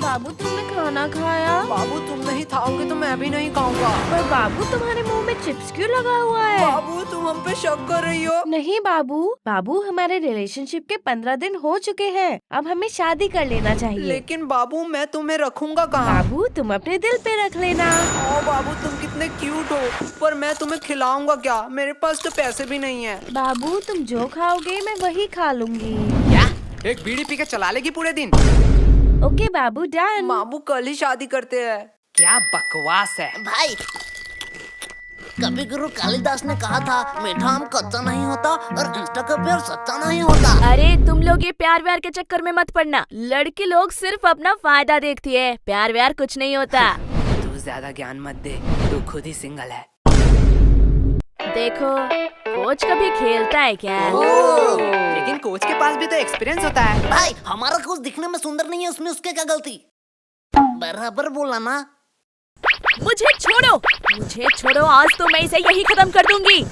बाबू तुमने खाना खाया? बाबू तुम नहीं खाओगे तो मैं भी नहीं खाऊंगा। पर बाबू तुम्हारे मुंह में चिप्स क्यों लगा हुआ है? बाबू तुम हम पे शक कर रही हो? नहीं बाबू, बाबू हमारे रिलेशनशिप के 15 दिन हो चुके हैं। अब हमें शादी कर लेना चाहिए। लेकिन बाबू मैं तुम्हें रखूंगा कहाँ? बाबू तुम अपने दिल पे रख लेना। ओ बाबू तुम कितने क्यूट हो, पर मैं तुम्हें खिलाऊंगा क्या? मेरे पास तो पैसे भी नहीं है। बाबू तुम जो खाओगे मैं वही खा लूंगी। क्या? एक बीड़ी पी के चला लेगी पूरे दिन? ओके बाबू डन। बाबू कल ही शादी करते हैं। क्या बकवास है भाई, कवि गुरु कालिदास ने कहा था मीठा आम कच्चा नहीं होता और इंस्टा का प्यार सच्चा नहीं होता। अरे तुम लोग ये प्यार व्यार के चक्कर में मत पड़ना। लड़के लोग सिर्फ अपना फायदा देखती है, प्यार व्यार कुछ नहीं होता। तू ज्यादा ज्ञान मत दे, तू खुद ही सिंगल है। देखो कोच कभी खेलता है क्या? लेकिन कोच के पास भी तो एक्सपीरियंस होता है। भाई हमारा कोच दिखने में सुंदर नहीं है, उसमें उसके क्या गलती? बराबर बोला ना। मुझे छोड़ो, आज तो मैं इसे यही खत्म कर दूंगी।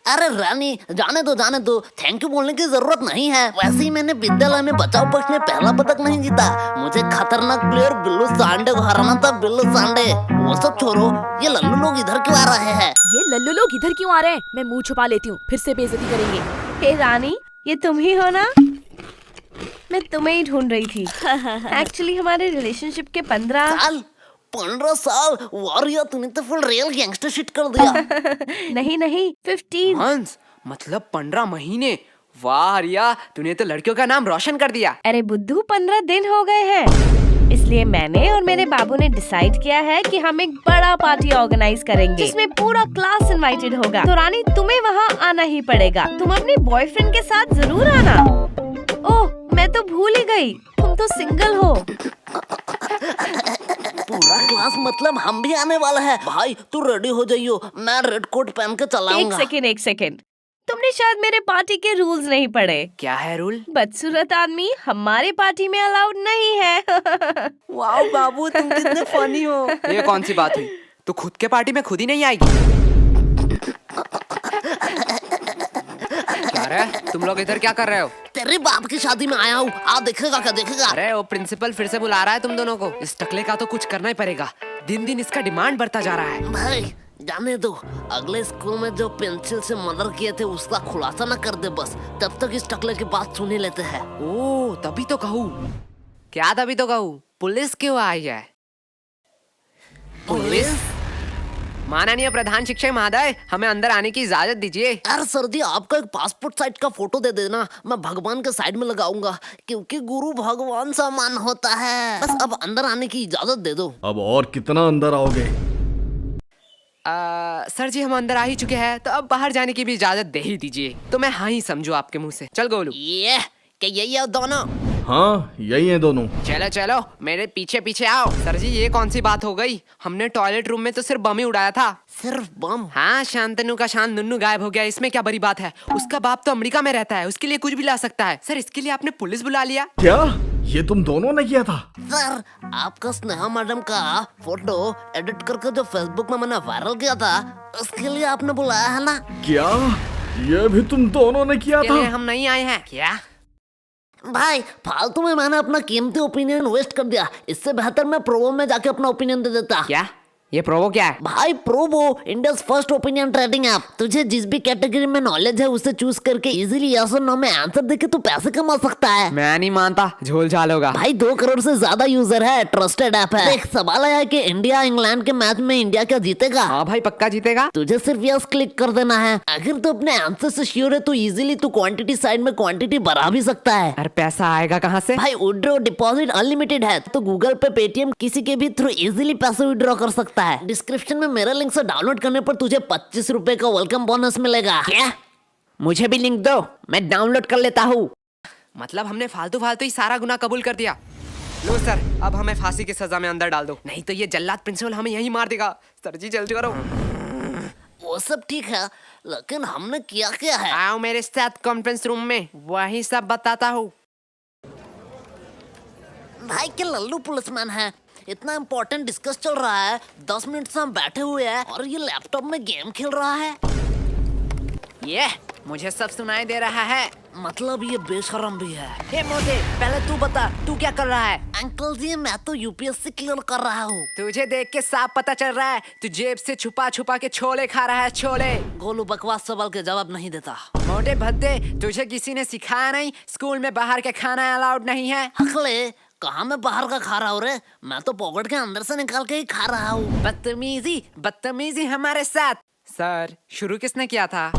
अरे रानी जाने दो, थैंक यू बोलने की जरूरत नहीं है। वैसे ही मैंने विद्यालय में बचाव पक्ष में पहला पदक नहीं जीता। मुझे खतरनाक प्लेयर बिल्लू सांडे को हराना था। बिल्लू सांडे वो सब छोड़ो, ये लल्लू लोग इधर क्यों आ रहे हैं? ये लल्लू लोग इधर क्यों आ रहे हैं? मैं मुंह छुपा लेती हूँ, फिर से बेइज्जती करेंगे। हे रानी, ये तुम ही हो ना? मैं तुम्हें ही ढूंढ रही थी। एक्चुअली हमारे रिलेशनशिप के 15 साल वारिया, तूने तो फुल रियल गैंगस्टर शिट कर दिया। नहीं 15। हंस मतलब 15 महीने। वाह रिया, तूने तो लड़कियों का नाम रोशन कर दिया। अरे बुद्धू 15 दिन हो गए हैं, इसलिए मैंने और मेरे बाबू ने डिसाइड किया है कि हम एक बड़ा पार्टी ऑर्गेनाइज करेंगे जिसमें पूरा क्लास इनवाइटेड होगा। तो रानी तुम्हें वहाँ आना ही पड़ेगा। तुम अपने बॉयफ्रेंड के साथ जरूर आना। ओह मैं तो भूल ही गई, तुम तो सिंगल हो। पूरा क्लास मतलब हम भी आने वाला है। भाई तू रेडी हो जाइयो, मैं रेड कोट पहन के चलाऊंगा। एक सेकेंड, तुमने शायद मेरे पार्टी के रूल्स नहीं पढ़े। क्या है रूल? बदसूरत आदमी हमारे पार्टी में अलाउड नहीं है। वाह बाबू तुम कितने फनी हो। ये कौन सी बात हुई? तू खुद के पार्टी में खुद ही नहीं आएगी? क्या रे, तुम लोग इधर क्या कर रहे हो? तेरे बाप की शादी में आया हूँ, आ देखेगा क्या देखेगा। अरे वो प्रिंसिपल फिर से बुला रहा है तुम दोनों को। इस टकले का तो कुछ करना ही पड़ेगा, दिन दिन इसका डिमांड बढ़ता जा रहा है। भाई जाने दो, अगले स्कूल में जो पेंसिल से मर्डर किए थे उसका खुलासा न कर दे बस, तब तक इस टकले की बात सुन ही लेते हैं। ओ तभी तो कहूँ। क्या तभी तो कहूँ? पुलिस क्यों आई है? पुलिस? माननीय प्रधान शिक्षक महोदय, हमें अंदर आने की इजाजत दीजिए। यार सर्दी, आपका एक पासपोर्ट साइज का फोटो दे देना, मैं भगवान के साइड में लगाऊंगा, क्योंकि गुरु भगवान समान होता है। बस अब अंदर आने की इजाजत दे दो। अब और कितना अंदर आओगे? सर जी हम अंदर आ ही चुके हैं, तो अब बाहर जाने की भी इजाजत दे ही दीजिए। तो मैं हाँ ही समझू आपके मुंह से। चल गोलू। ये क्या यही है दोनों? हाँ यही है दोनों। चलो चलो मेरे पीछे पीछे आओ। सर जी ये कौन सी बात हो गई? हमने टॉयलेट रूम में तो सिर्फ बम ही उड़ाया था। सिर्फ बम? हाँ, शांतनु का शान नुन्नू गायब हो गया, इसमें क्या बड़ी बात है? उसका बाप तो अमेरिका में रहता है, उसके लिए कुछ भी ला सकता है। सर इसके लिए आपने पुलिस बुला लिया? क्या ये तुम दोनों ने किया था? सर आपका स्नेहा मैडम का फोटो एडिट करके जो फेसबुक में मैंने वायरल किया था, उसके लिए आपने बुलाया है ना? क्या ये भी तुम दोनों ने किया इसके लिए था? हम नहीं आए हैं क्या? भाई फालतू में मैंने अपना कीमती ओपिनियन वेस्ट कर दिया। इससे बेहतर मैं प्रोवो में जाके अपना ओपिनियन दे देता। क्या? ये प्रोवो क्या है? भाई Probo India first opinion trading app. तुझे जिस भी कैटेगरी में नॉलेज है उसे चूज करके इजीली यस और नो में आंसर देके तू पैसे कमा सकता है। मैं नहीं मानता, झोल झाल होगा। भाई 2 करोड़ से ज्यादा यूजर है, ट्रस्टेड ऐप है। देख सवाल आया कि इंडिया इंग्लैंड के मैच में इंडिया क्या जीतेगा? हाँ भाई पक्का जीतेगा। तुझे सिर्फ यस क्लिक कर देना है। अगर तू अपने आंसर से श्योर है तो इजीली तू क्वांटिटी साइड में क्वांटिटी बढ़ा भी सकता है। अरे पैसा आएगा कहाँ से? भाई विड्रॉ डिपॉजिट अनलिमिटेड है, तो गूगल पे पेटीएम किसी के भी थ्रू इजीली पैसे विड्रॉ कर सकता है। डिस्क्रिप्शन में मेरे लिंक से डाउनलोड करने पर तुझे 25 रुपए का वेलकम बोनस मिलेगा। क्या? मुझे भी लिंक दो, मैं डाउनलोड कर लेता हूँ। मतलब हमने फालतू फालतू ही सारा गुनाह कबूल कर दिया। लो सर, अब हमें फांसी की सजा में अंदर डाल दो, नहीं तो ये जल्लाद प्रिंसिपल हमें यहीं मार देगा। सर जी जल्दी करो। वो सब ठीक है, लेकिन हमने किया क्या है? आओ मेरे साथ कॉन्फ्रेंस रूम में, वही सब बताता हूँ। भाई के लल्लू पुलिसमैन है, इतना इम्पोर्टेंट डिस्कस चल रहा है, 10 मिनट से हम बैठे हुए हैं और ये लैपटॉप में गेम खेल रहा है। ये मुझे सब सुनाई दे रहा है। मतलब ये बेशरम भी है। हे मोटे, पहले तू बता, तू क्या कर रहा है? अंकल जी मैं तो यूपीएससी क्लियर कर रहा हूँ। तुझे देख के साफ पता चल रहा है तू जेब से छुपा छुपा के छोले खा रहा है, छोले। गोलू बकवास सवाल के जवाब नहीं देता। मोटे भद्दे, तुझे किसी ने सिखाया नहीं स्कूल में बाहर के खाना अलाउड नहीं है? हकले कहाँ मैं बाहर का खा रहा हूँ रे, मैं तो पॉकेट के अंदर से निकाल के ही खा रहा हूँ। बदतमीजी बदतमीजी हमारे साथ। सर शुरू किसने किया था?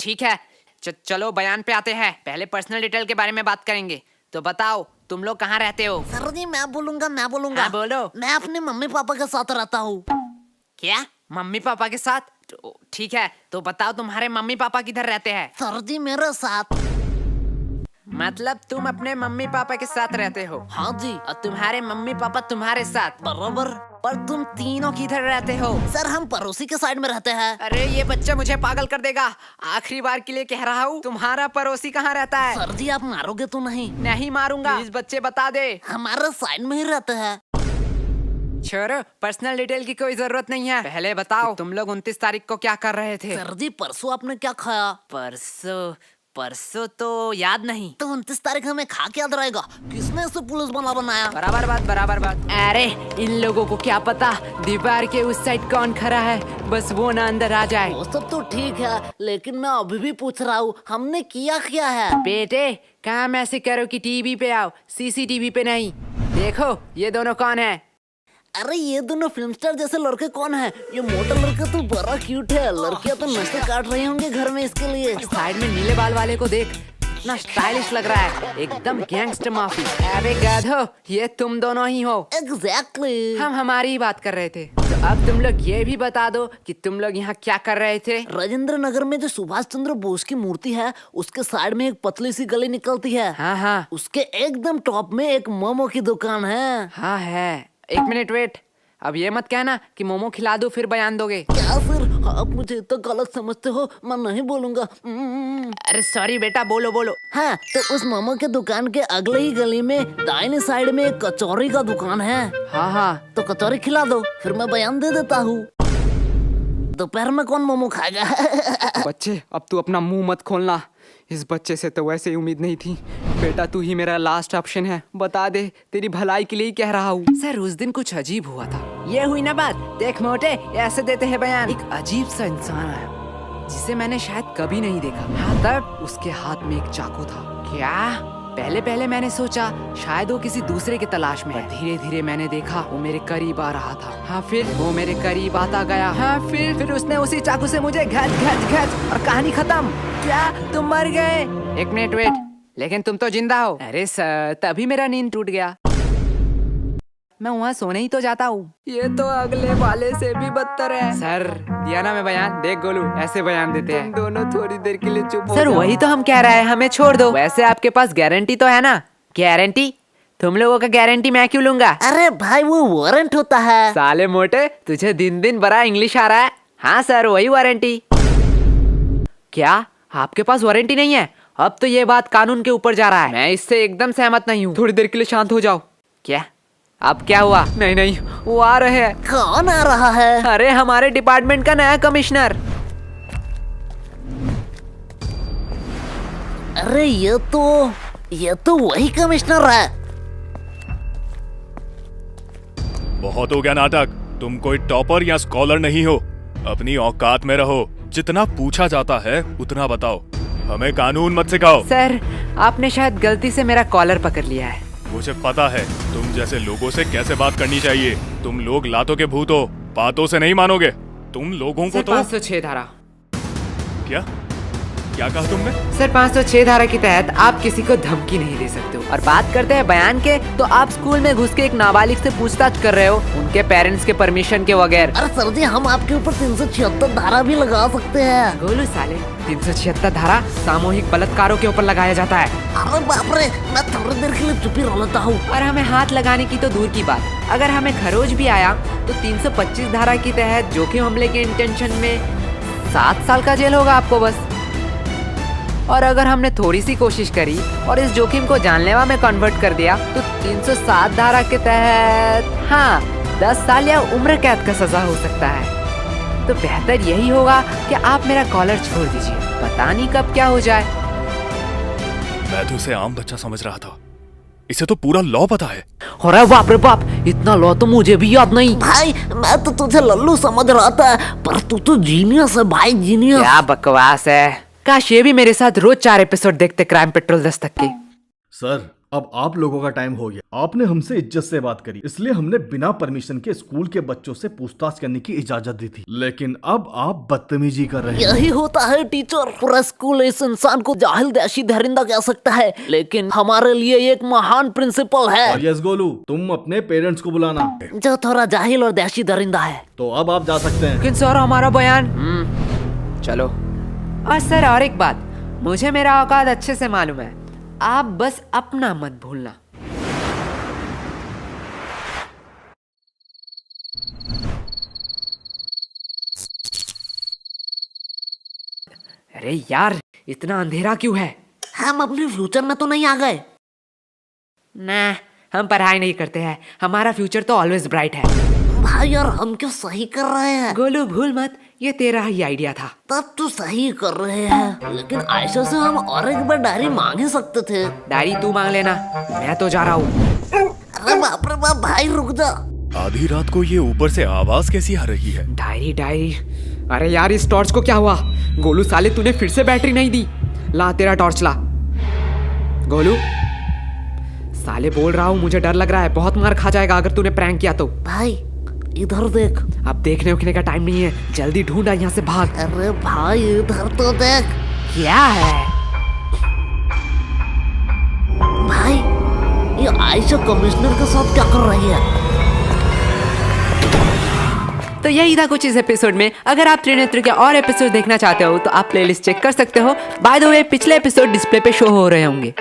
ठीक है, चलो बयान पे आते हैं। पहले पर्सनल डिटेल के बारे में बात करेंगे। तो बताओ तुम लोग कहाँ रहते हो? सर जी मैं बोलूंगा। हाँ, बोलो। मैं अपने मम्मी पापा के साथ रहता हूँ। क्या मम्मी पापा के साथ? ठीक है, तो बताओ तुम्हारे मम्मी पापा किधर रहते हैं? सर जी मेरे साथ। मतलब तुम अपने मम्मी पापा के साथ रहते हो? हाँ जी। और तुम्हारे मम्मी पापा तुम्हारे साथ? बराबर। पर तुम तीनों किधर रहते हो? सर हम पड़ोसी के साइड में रहते हैं। अरे ये बच्चा मुझे पागल कर देगा। आखिरी बार के लिए कह रहा हूँ, तुम्हारा पड़ोसी कहाँ रहता है? सर जी आप मारोगे तो नहीं? नहीं मारूंगा। प्लीज बच्चे बता दे। हमारे साइड में ही रहते हैं। छोड़ो, पर्सनल डिटेल की कोई जरूरत नहीं है। पहले बताओ तुम लोग 29 तारीख को क्या कर रहे थे? सर जी परसों आपने क्या खाया? परसों तो याद नहीं। तो 29 तारीख हमें खा के याद रहेगा। किसने इसे पुलिस बना बनाया? बराबर बात। अरे इन लोगों को क्या पता दीवार के उस साइड कौन खड़ा है, बस वो ना अंदर आ जाए। वो सब तो ठीक है, लेकिन मैं अभी भी पूछ रहा हूँ हमने किया है? बेटे काम ऐसे करो कि टीवी पे आओ, सीसीटीवी पे नहीं। देखो ये दोनों कौन है? अरे ये दोनों फिल्म स्टार जैसे लड़के कौन है? ये मोटा लड़का तो बड़ा क्यूट है। लड़कियां तो नशे काट रही होंगे घर में इसके लिए। साइड में नीले बाल वाले को देख, इतना स्टाइलिश लग रहा है, एकदम गैंगस्टर माफी। अरे गधो, ये तुम दोनों ही हो। एग्जैक्टली। हम हमारी ही बात कर रहे थे। तो अब तुम लोग ये भी बता दो कि तुम लोग यहाँ क्या कर रहे थे? राजेंद्र नगर में जो सुभाष चंद्र बोस की मूर्ति है उसके साइड में एक पतली सी गली निकलती है। हाँ उसके एकदम टॉप में एक मोमो की दुकान है। हाँ है। एक मिनट वेट, अब ये मत कहना कि मोमो खिला दो फिर बयान दोगे। क्या फिर आप मुझे इतना गलत समझते हो? मैं नहीं बोलूंगा। अरे सॉरी बेटा, बोलो। हाँ तो उस मोमो के दुकान के अगले ही गली में दाहिने साइड में एक कचौरी का दुकान है। हाँ तो कचौरी खिला दो फिर मैं बयान दे देता हूँ। दोपहर में कौन मोमो खाएगा? बच्चे अब तू अपना मुंह मत खोलना। इस बच्चे से तो वैसे ही उम्मीद नहीं थी। बेटा तू ही मेरा लास्ट ऑप्शन है, बता दे, तेरी भलाई के लिए ही कह रहा हूँ। सर उस दिन कुछ अजीब हुआ था। ये हुई ना बात। देख मोटे, ऐसे देते हैं बयान। एक अजीब सा इंसान आया जिसे मैंने शायद कभी नहीं देखा। हाँ तब उसके हाथ में एक चाकू था। क्या? पहले मैंने सोचा शायद वो किसी दूसरे की तलाश में है। धीरे धीरे मैंने देखा वो मेरे करीब आ रहा था। हाँ फिर वो मेरे करीब आता गया। हाँ फिर उसने उसी चाकू से मुझे घच और कहानी खत्म। क्या तुम मर गए? एक मिनट वेट, लेकिन तुम तो जिंदा हो। अरे सर तभी मेरा नींद टूट गया। मैं वहाँ सोने ही तो जाता हूँ। ये तो अगले वाले से भी बदतर है। सर दिया ना मैं बयान। देख गोलू, ऐसे बयान देते हैं। दोनों थोड़ी देर के लिए चुप हो। सर वही तो हम कह रहे हैं, हमें छोड़ दो। वैसे आपके पास गारंटी तो है ना? गारंटी? तुम लोगों का गारंटी मैं क्यों लूंगा? अरे भाई वो वारंट होता है। साले मोटे, तुझे दिन दिन बड़ा इंग्लिश आ रहा है। हाँ सर वही वारंटी। क्या आपके पास वारंटी नहीं है? अब तो ये बात कानून के ऊपर जा रहा है। मैं इससे एकदम सहमत नहीं हूँ। थोड़ी देर के लिए शांत हो जाओ। क्या अब क्या हुआ? नहीं वो आ रहे हैं। कौन आ रहा है? अरे हमारे डिपार्टमेंट का नया कमिश्नर। अरे ये तो वही कमिश्नर है। बहुत हो गया नाटक। तुम कोई टॉपर या स्कॉलर नहीं हो, अपनी औकात में रहो। जितना पूछा जाता है उतना बताओ, हमें कानून मत सिखाओ। सर आपने शायद गलती से मेरा कॉलर पकड़ लिया है। मुझे पता है तुम जैसे लोगों से कैसे बात करनी चाहिए। तुम लोग लातों के भूत हो, बातों से नहीं मानोगे। तुम लोगों को तो 506 धारा। क्या कहा तुमने? सर 506 धारा के तहत आप किसी को धमकी नहीं दे सकते हो। और बात करते हैं बयान के, तो आप स्कूल में घुस के एक नाबालिग से पूछताछ कर रहे हो, उनके पेरेंट्स के परमिशन के बगैर। अरे सर जी हम आपके ऊपर 376 धारा भी लगा सकते हैं। गोलू साले, 376 धारा सामूहिक बलात्कारों के ऊपर लगाया जाता है। अरे बाप रे, मैं थोड़ी देर के लिए चुप ही रह लेता हूँ। और हमें हाथ लगाने की तो दूर की बात, अगर हमें खरोच भी आया तो 325 धारा के तहत जोखिम हमले के इंटेंशन में 7 साल का जेल होगा आपको बस। और अगर हमने थोड़ी सी कोशिश करी और इस जोखिम को जानलेवा में कन्वर्ट कर दिया तो 307 धारा के तहत 10 साल या उम्र कैद का सजा हो सकता है। तो बेहतर यही होगा कि आप मेरा कॉलर छोड़ दीजिए, पता नहीं कब क्या हो जाए। मैं तो उसे आम बच्चा समझ रहा था, इसे तो पूरा लॉ पता है। अरे बाप रे बाप, इतना लॉ तो मुझे भी याद नहीं। भाई मैं तो तुझे लल्लू समझ रहा था, पर तू तो जीनियस है भाई, जीनियस। क्या बकवास है, काश ये भी मेरे साथ रोज 4 एपिसोड देखते क्राइम पेट्रोल दस्तक के। सर अब आप लोगों का टाइम हो गया। आपने हमसे इज्जत से बात करी, इसलिए हमने बिना परमिशन के स्कूल के बच्चों से पूछताछ करने की इजाजत दी थी, लेकिन अब आप बदतमीजी कर रहे हैं। यही होता है टीचर, पूरा स्कूल इस इंसान को जाहिल देशी दरिंदा कह सकता है, लेकिन हमारे लिए एक महान प्रिंसिपल है और यस गोलू, तुम अपने पेरेंट्स को बुलाना। जो थोड़ा जाहिल और देशी दरिंदा है। तो अब आप जा सकते हैं। लेकिन सर हमारा बयान। चलो। और सर और एक बात, मुझे मेरा औकात अच्छे से मालूम है, आप बस अपना मत भूलना। अरे यार, इतना अंधेरा क्यों है? हम अपने फ्यूचर में तो नहीं आ गए? ना, हम पढ़ाई नहीं करते हैं, हमारा फ्यूचर तो ऑलवेज ब्राइट है। भाई यार हम क्यों सही कर रहे हैं? गोलू भूल मत, ये तेरा ही आइडिया था। तब तो सही कर रहे हैं, लेकिन आयशा से हम और एक बार डायरी मांग ही सकते थे। डायरी तू मांग लेना, मैं तो जा रहा हूँ। अरे बाप रे बाप भाई रुक जा। आधी रात को ये ऊपर से आवाज कैसी आ रही है? डायरी डायरी, अरे यार इस टॉर्च को क्या हुआ? गोलू साले तूने फिर से बैटरी नहीं दी। ला तेरा टॉर्च ला। गोलू साले बोल रहा हूँ, मुझे डर लग रहा है, बहुत मार खा जाएगा अगर तूने प्रैंक किया तो। भाई इधर देख। अब देखने उखने का टाइम नहीं है, जल्दी ढूंढा, यहाँ से भाग। अरे भाई इधर तो देख। क्या है? भाई ये आयशा कमिश्नर के साथ क्या कर रही है? तो यही था कुछ इस एपिसोड में। अगर आप त्रिनेत्र के और एपिसोड देखना चाहते हो तो आप प्लेलिस्ट चेक कर सकते हो। बाय द वे पिछले एपिसोड डिस्प्ले पे शो हो रहे होंगे।